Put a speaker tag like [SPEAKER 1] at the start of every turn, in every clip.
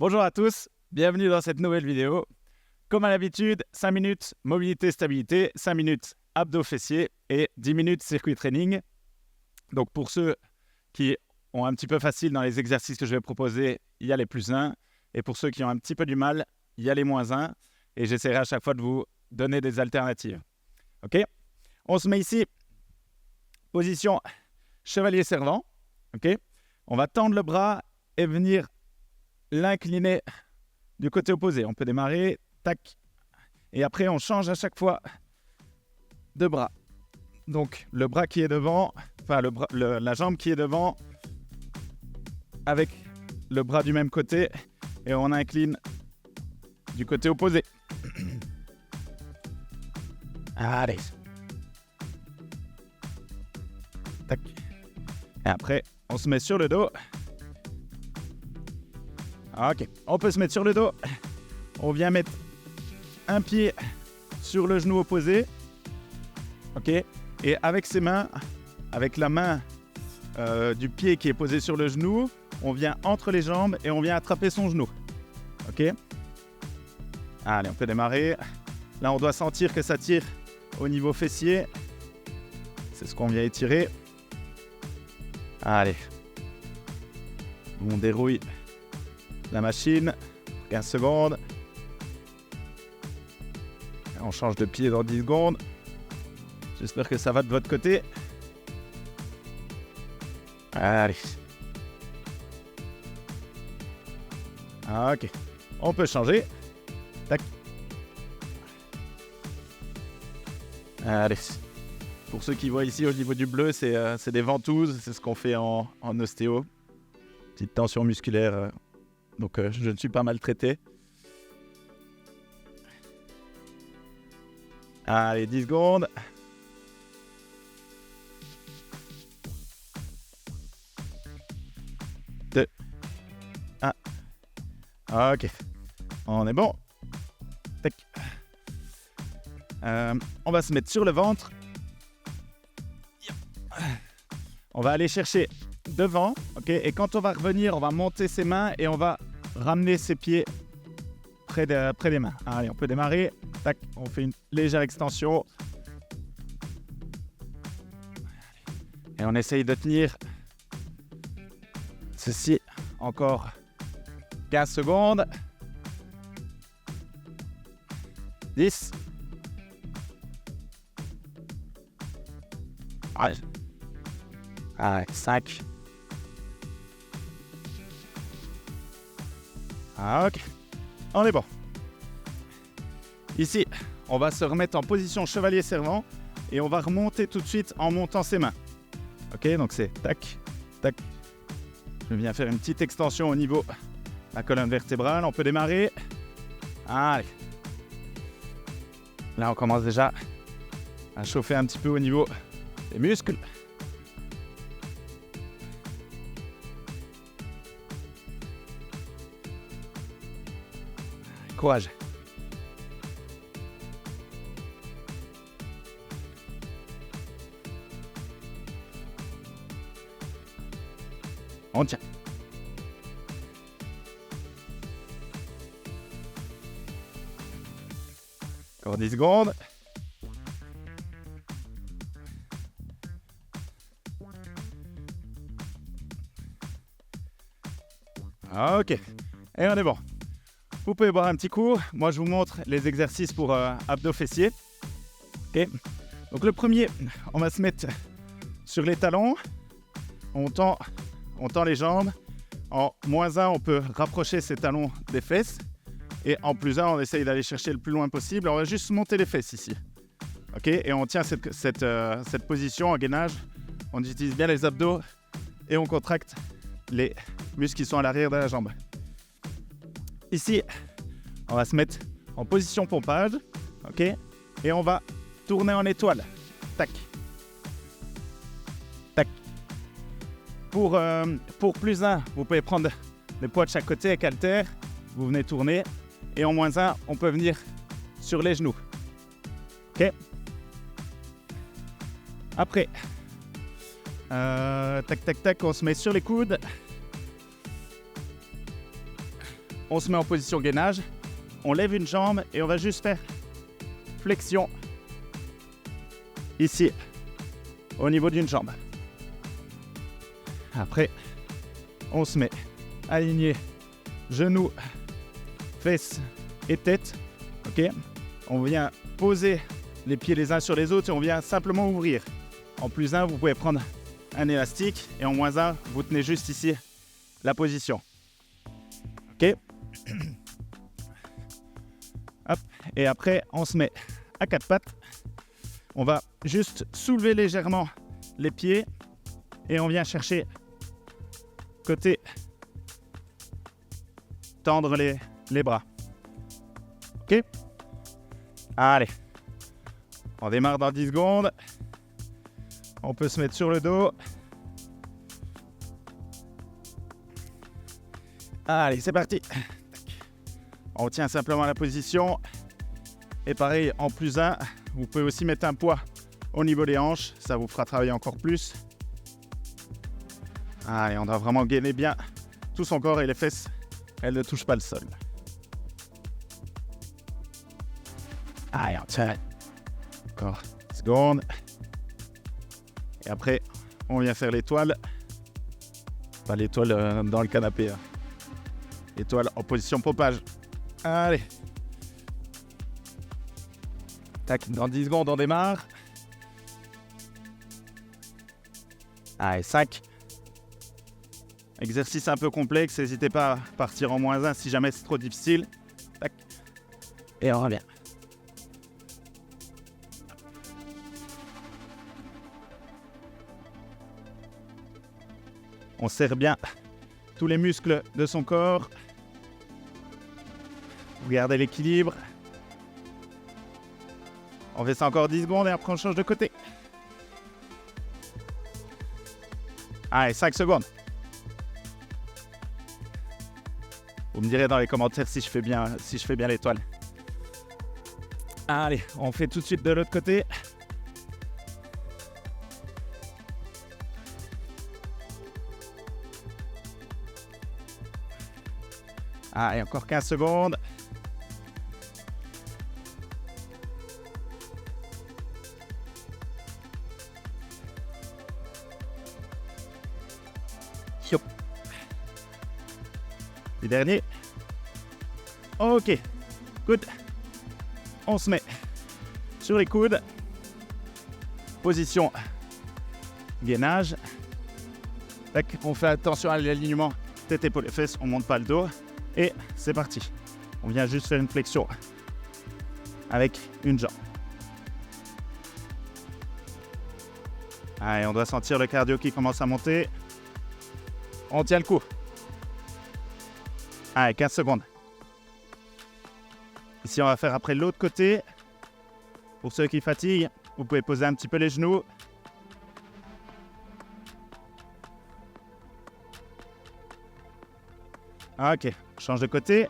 [SPEAKER 1] Bonjour à tous, bienvenue dans cette nouvelle vidéo. Comme à l'habitude, 5 minutes mobilité stabilité, 5 minutes abdos fessiers et 10 minutes circuit training. Donc pour ceux qui ont un petit peu facile dans les exercices que je vais proposer, il y a les +1. Et pour ceux qui ont un petit peu du mal, il y a les -1. Et j'essaierai à chaque fois de vous donner des alternatives. Ok? On se met ici, position chevalier servant. Ok? On va tendre le bras et venir l'incliner du côté opposé. On peut démarrer, tac, et après on change à chaque fois de bras. Donc le bras qui est devant, enfin la jambe qui est devant avec le bras du même côté et on incline du côté opposé. Allez. Tac. Et après, on se met sur le dos. Ok, on peut se mettre sur le dos. On vient mettre un pied sur le genou opposé. Ok, et avec ses mains, avec la main du pied qui est posé sur le genou, on vient entre les jambes et on vient attraper son genou. Ok. Allez, on peut démarrer. Là, on doit sentir que ça tire au niveau fessier. C'est ce qu'on vient étirer. Allez. On dérouille la machine. 15 secondes. On change de pied dans 10 secondes. J'espère que ça va de votre côté. Allez. Ok. On peut changer. Tac. Allez. Pour ceux qui voient ici au niveau du bleu, c'est des ventouses. C'est ce qu'on fait en ostéo. Petite tension musculaire. Donc je ne suis pas maltraité. Allez, 10 secondes. Deux. 1. Ok. On est bon. Tac. On va se mettre sur le ventre. On va aller chercher devant. Ok. Et quand on va revenir, on va monter ses mains et on va ramener ses pieds près des mains. Allez, on peut démarrer. Tac, on fait une légère extension. Et on essaye de tenir ceci encore 15 secondes. 10. Allez. 5. Ok. On est bon. Ici, on va se remettre en position chevalier servant et on va remonter tout de suite en montant ses mains. Ok, donc c'est tac, tac. Je viens faire une petite extension au niveau de la colonne vertébrale. On peut démarrer. Allez. Là, on commence déjà à chauffer un petit peu au niveau des muscles. Courage. On tient. Encore 10 secondes. Ok. Et on est bon. Vous pouvez boire un petit coup. Moi, je vous montre les exercices pour abdos fessiers. Ok. Donc le premier, on va se mettre sur les talons. On tend les jambes. En -1, on peut rapprocher ses talons des fesses. Et en +1, on essaye d'aller chercher le plus loin possible. On va juste monter les fesses ici. Ok. Et on tient cette position en gainage. On utilise bien les abdos et on contracte les muscles qui sont à l'arrière de la jambe. Ici, on va se mettre en position pompage. Ok. Et on va tourner en étoile. Tac. Tac. Pour +1, vous pouvez prendre des poids de chaque côté avec haltère. Vous venez tourner. Et en -1, on peut venir sur les genoux. Ok. Après, tac, tac, tac, on se met sur les coudes. on se met en position gainage, on lève une jambe et on va juste faire flexion ici, au niveau d'une jambe. Après, on se met aligné, genoux, fesses et tête. Ok, on vient poser les pieds les uns sur les autres et on vient simplement ouvrir. En +1, vous pouvez prendre un élastique et en -1, vous tenez juste ici la position. Ok. Hop. Et après, on se met à 4 pattes. On va juste soulever légèrement les pieds et on vient chercher côté, tendre les bras. Ok. Allez. On démarre dans 10 secondes. On peut se mettre sur le dos. Allez, c'est parti. On tient simplement la position. Et pareil, en +1, vous pouvez aussi mettre un poids au niveau des hanches. Ça vous fera travailler encore plus. Allez, on doit vraiment gainer bien tout son corps et les fesses, elles ne touchent pas le sol. Allez, on tient. Encore 10 secondes. Et après, on vient faire l'étoile. Pas l'étoile dans le canapé. Hein. Étoile en position pompage. Allez. Tac, dans 10 secondes, on démarre. Allez, 5. Exercice un peu complexe. N'hésitez pas à partir en -1 si jamais c'est trop difficile. Tac. Et on revient. On serre bien tous les muscles de son corps. Vous gardez l'équilibre. On fait ça encore 10 secondes et après on change de côté. Allez, 5 secondes. Vous me direz dans les commentaires si je fais bien l'étoile. Allez, on fait tout de suite de l'autre côté. Allez, encore 15 secondes. Hop. Le dernier. Ok. Good. On se met sur les coudes. Position gainage. Tac, on fait attention à l'alignement tête, épaules et fesses. On ne monte pas le dos. Et c'est parti. On vient juste faire une flexion avec une jambe. Allez, on doit sentir le cardio qui commence à monter. On tient le coup. Allez, 15 secondes. Ici, on va faire après l'autre côté. Pour ceux qui fatiguent, vous pouvez poser un petit peu les genoux. Ok, on change de côté.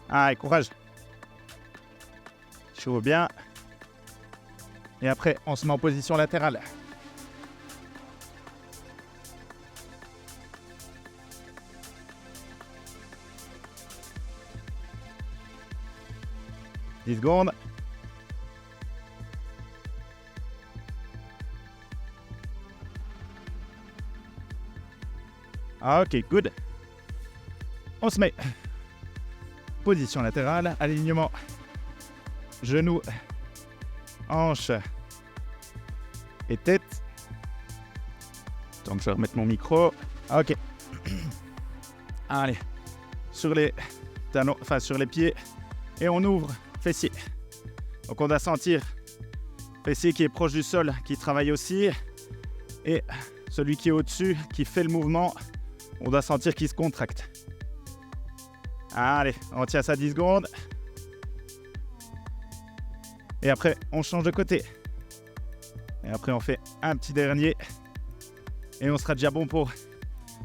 [SPEAKER 1] Allez, courage. Chaud bien. Et après, on se met en position latérale. « 10 secondes. Ok, good. On se met. Position latérale, alignement. Genoux, hanches et tête. Donc je vais remettre mon micro. Ok. Allez. Sur les talons, enfin sur les pieds. Et on ouvre fessier. Donc on doit sentir fessier qui est proche du sol, qui travaille aussi. Et celui qui est au-dessus, qui fait le mouvement, on doit sentir qu'il se contracte. Allez, on tient ça 10 secondes. Et après, on change de côté. Et après, on fait un petit dernier. Et on sera déjà bon pour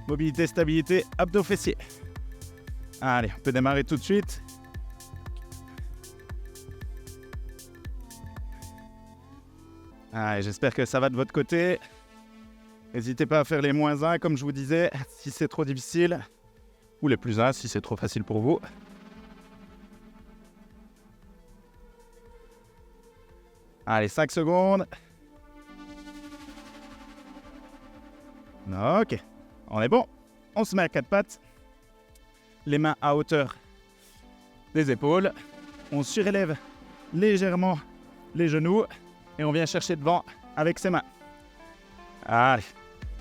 [SPEAKER 1] mobilité, stabilité, abdos fessiers. Allez, on peut démarrer tout de suite. Allez, j'espère que ça va de votre côté. N'hésitez pas à faire les -1 comme je vous disais, si c'est trop difficile. Ou les +1 si c'est trop facile pour vous. Allez, 5 secondes. Ok, on est bon. On se met à 4 pattes. Les mains à hauteur des épaules. On surélève légèrement les genoux et on vient chercher devant avec ses mains. Allez,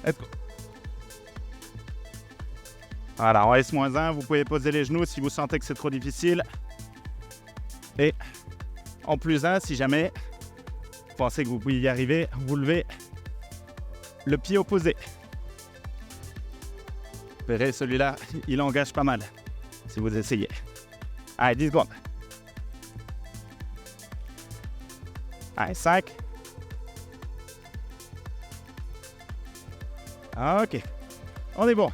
[SPEAKER 1] let's go. Voilà, en S-1, vous pouvez poser les genoux si vous sentez que c'est trop difficile. Et en +1, si jamais vous pensez que vous pouvez y arriver, vous levez le pied opposé. Vous verrez, celui-là, il engage pas mal si vous essayez. Allez, 10 secondes. Allez, 5. Ok, on est bon.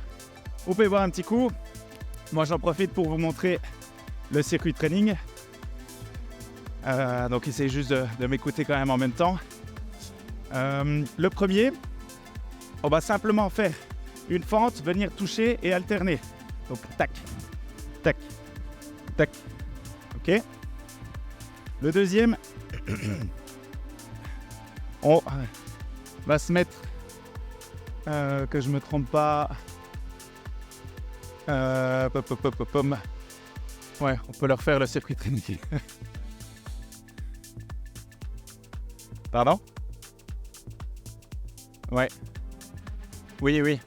[SPEAKER 1] Vous pouvez boire un petit coup. Moi, j'en profite pour vous montrer le circuit training. Donc, essayez juste de m'écouter quand même en même temps. Le premier, on va simplement faire une fente, venir toucher et alterner. Donc, tac, tac, tac. Ok. Le deuxième, on va se mettre, que je me trompe pas. Ouais, on peut leur faire le circuit training. Pardon? Ouais. Oui, oui.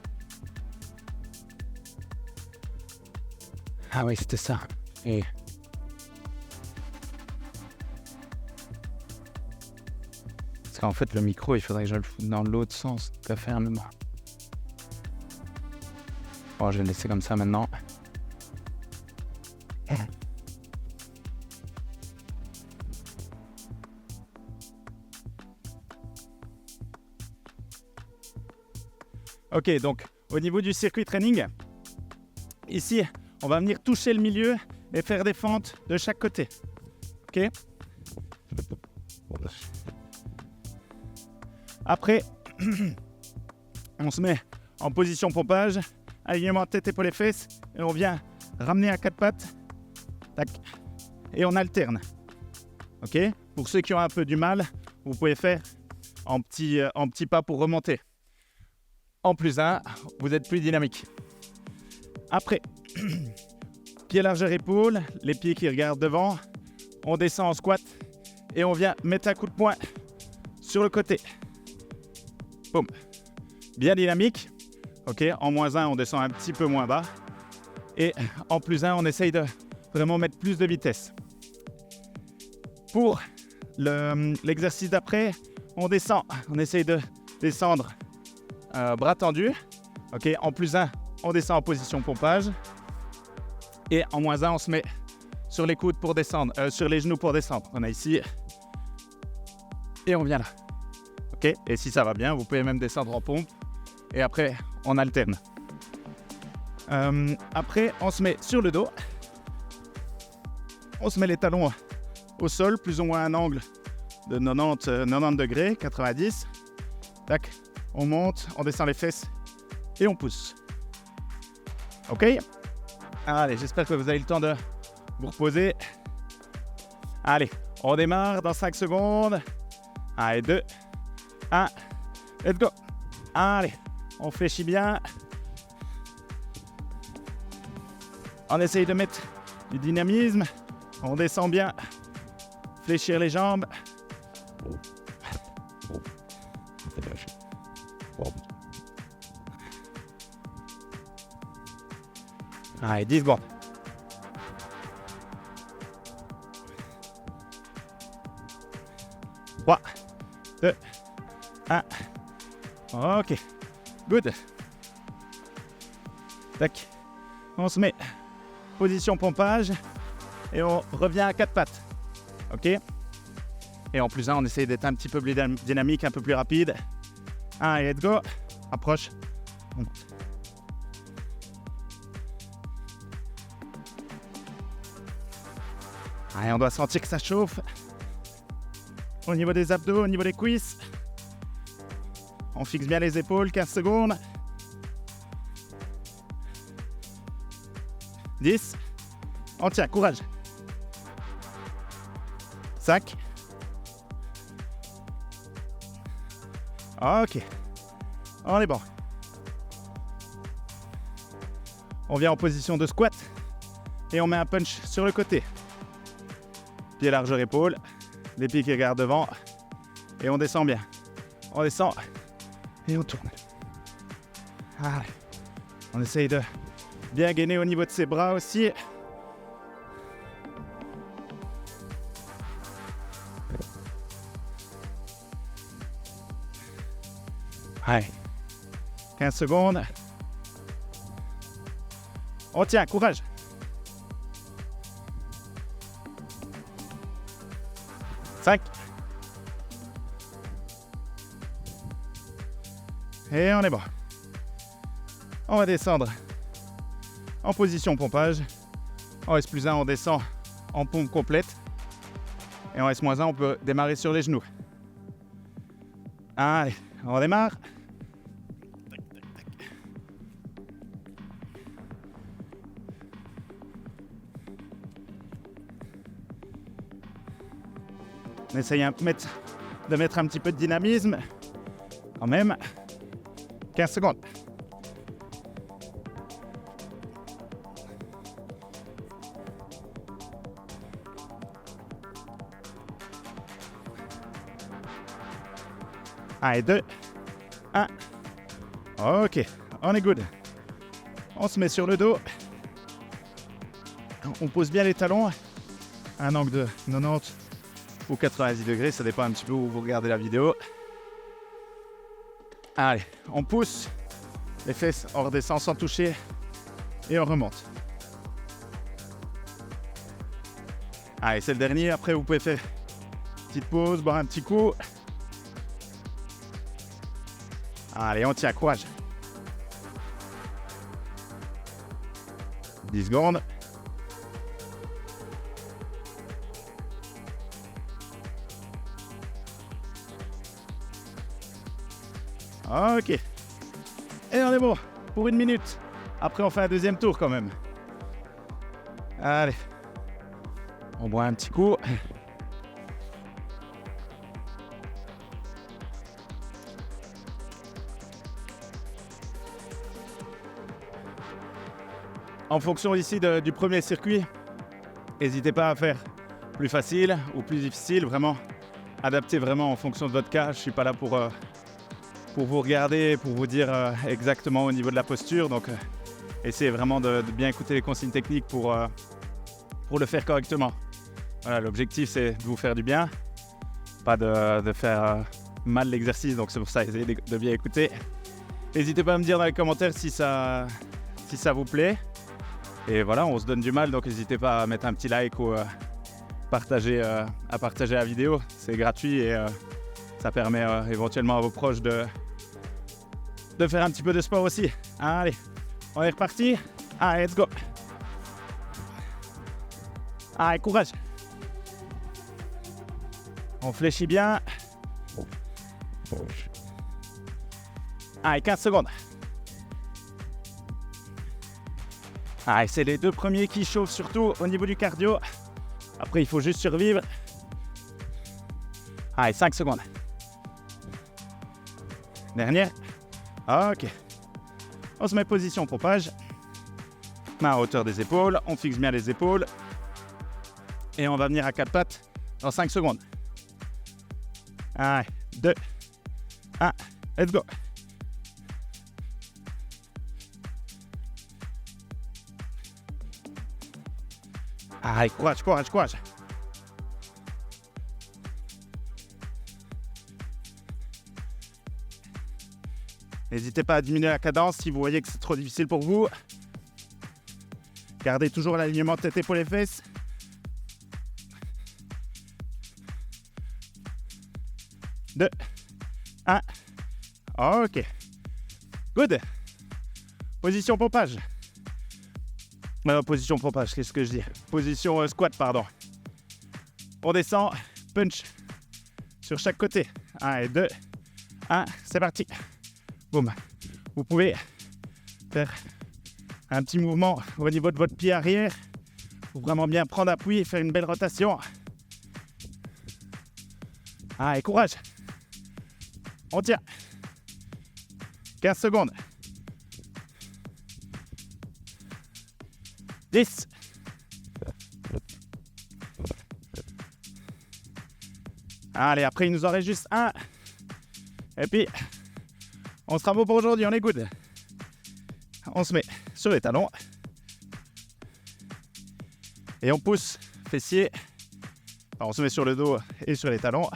[SPEAKER 1] Ah oui, c'était ça. Et... Parce qu'en fait, le micro, il faudrait que je le foute dans l'autre sens, tout à fait fermement. Bon, je vais le laisser comme ça maintenant. Ok, donc au niveau du circuit training, ici, on va venir toucher le milieu et faire des fentes de chaque côté. Ok. Après, on se met en position pompage, alignement tête, épaule et fesses, et on vient ramener à 4 pattes. Tac. Et on alterne. Ok. Pour ceux qui ont un peu du mal, vous pouvez faire en petits pas pour remonter. En +1, vous êtes plus dynamique. Après, pied largeur épaule, les pieds qui regardent devant. On descend en squat et on vient mettre un coup de poing sur le côté. Boum. Bien dynamique. Ok, en -1, on descend un petit peu moins bas. Et en +1, on essaye de vraiment mettre plus de vitesse. Pour l'exercice d'après, on descend. On essaye de descendre bras tendus. Ok, en +1, on descend en position pompage. Et en -1, on se met sur les coudes pour descendre, sur les genoux pour descendre. On a ici. Et on vient là. Ok, et si ça va bien, vous pouvez même descendre en pompe. Et après, on alterne. Après, on se met sur le dos. On se met les talons au sol, plus ou moins à un angle de 90 degrés, 90. Tac, on monte, on descend les fesses et on pousse. Ok? Allez, j'espère que vous avez le temps de vous reposer. Allez, on démarre dans 5 secondes. Allez, 2, 1, let's go. Allez, on fléchit bien. On essaye de mettre du dynamisme. On descend bien. Fléchir les jambes. Allez, 10 secondes. Trois, 2, 1. Ok. Good. Tac. On se met position pompage et on revient à 4 pattes. Ok. Et en +1, on essaye d'être un petit peu plus dynamique, un peu plus rapide. Allez, let's go. Approche. On monte. Allez, on doit sentir que ça chauffe. Au niveau des abdos, au niveau des cuisses. On fixe bien les épaules, 15 secondes. 10. On tient, courage. 5. Ok. On est bon. On vient en position de squat et on met un punch sur le côté. Pied largeur épaule, les pieds qui regardent devant et on descend bien. On descend et on tourne. Ah, on essaye de bien gainer au niveau de ses bras aussi. Allez, 15 secondes. On tient, courage. 5. Et on est bon. On va descendre en position pompage. En S+1, on descend en pompe complète. Et en S-1, on peut démarrer sur les genoux. Allez, on démarre. On essaye de mettre un petit peu de dynamisme. Quand même. 15 secondes. Allez, 2, 1. Ok, on est good. On se met sur le dos. On pose bien les talons à un angle de 90 ou 90 degrés, ça dépend un petit peu où vous regardez la vidéo. Allez, on pousse les fesses, on redescend sans toucher et on remonte. Allez, c'est le dernier. Après, vous pouvez faire une petite pause, boire un petit coup. Allez, on tient, courage. 10 secondes. Ok. Et on est bon pour 1 minute. Après, on fait un deuxième tour quand même. Allez. On boit un petit coup. En fonction ici du premier circuit, n'hésitez pas à faire plus facile ou plus difficile. Vraiment, adaptez vraiment en fonction de votre cas. Je ne suis pas là pour vous regarder, pour vous dire exactement au niveau de la posture. Donc, essayez vraiment de bien écouter les consignes techniques pour le faire correctement. Voilà, l'objectif, c'est de vous faire du bien, pas de faire mal l'exercice. Donc, c'est pour ça, essayez de bien écouter. N'hésitez pas à me dire dans les commentaires si ça vous plaît. Et voilà, on se donne du mal, donc n'hésitez pas à mettre un petit like ou à partager la vidéo. C'est gratuit et ça permet éventuellement à vos proches de faire un petit peu de sport aussi. Allez, on est reparti. Allez, let's go. Allez, courage. On fléchit bien. Allez, 15 secondes. Allez, c'est les deux premiers qui chauffent, surtout au niveau du cardio. Après, il faut juste survivre. Allez, 5 secondes. Dernière. Ok. On se met position pompage. Main à hauteur des épaules. On fixe bien les épaules. Et on va venir à 4 pattes dans 5 secondes. Allez, 2, 1, let's go. Allez, courage, courage, courage. N'hésitez pas à diminuer la cadence si vous voyez que c'est trop difficile pour vous. Gardez toujours l'alignement tête, épaules et fesses. Deux, 1. Ok. Good. Position pompage. Position pompage, qu'est-ce que je dis? Position squat, pardon. On descend, punch sur chaque côté. 1 et 2, 1, c'est parti. Boum. Vous pouvez faire un petit mouvement au niveau de votre pied arrière pour vraiment bien prendre appui et faire une belle rotation. Ah, et courage. On tient. 15 secondes. 10. Allez, après, il nous en reste juste un. Et puis, on sera beau pour aujourd'hui, on est good. On se met sur les talons. Et on pousse fessier. Alors, on se met sur le dos et sur les talons.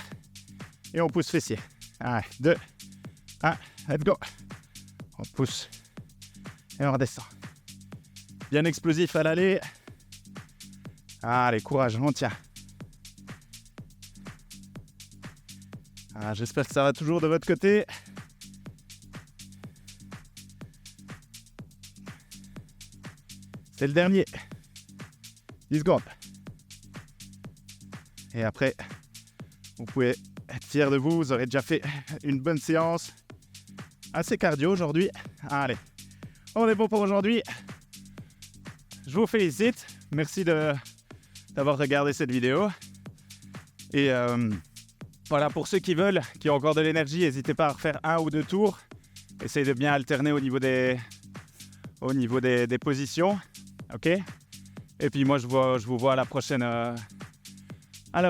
[SPEAKER 1] Et on pousse fessier. 1, 2, 1, let's go. On pousse. Et on redescend. Bien explosif à l'aller. Allez, courage, on tient. Ah, j'espère que ça va toujours de votre côté. C'est le dernier. 10 secondes. Et après, vous pouvez être fiers de vous. Vous aurez déjà fait une bonne séance. Assez cardio aujourd'hui. Allez, on est bon pour aujourd'hui. Je vous félicite. Merci d'avoir regardé cette vidéo. Et voilà, pour ceux qui veulent, qui ont encore de l'énergie, n'hésitez pas à refaire 1 ou 2 tours. Essayez de bien alterner au niveau des positions. Ok? Et puis moi, je vous vois à la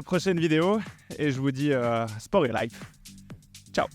[SPEAKER 1] prochaine vidéo. Et je vous dis sport et life. Ciao!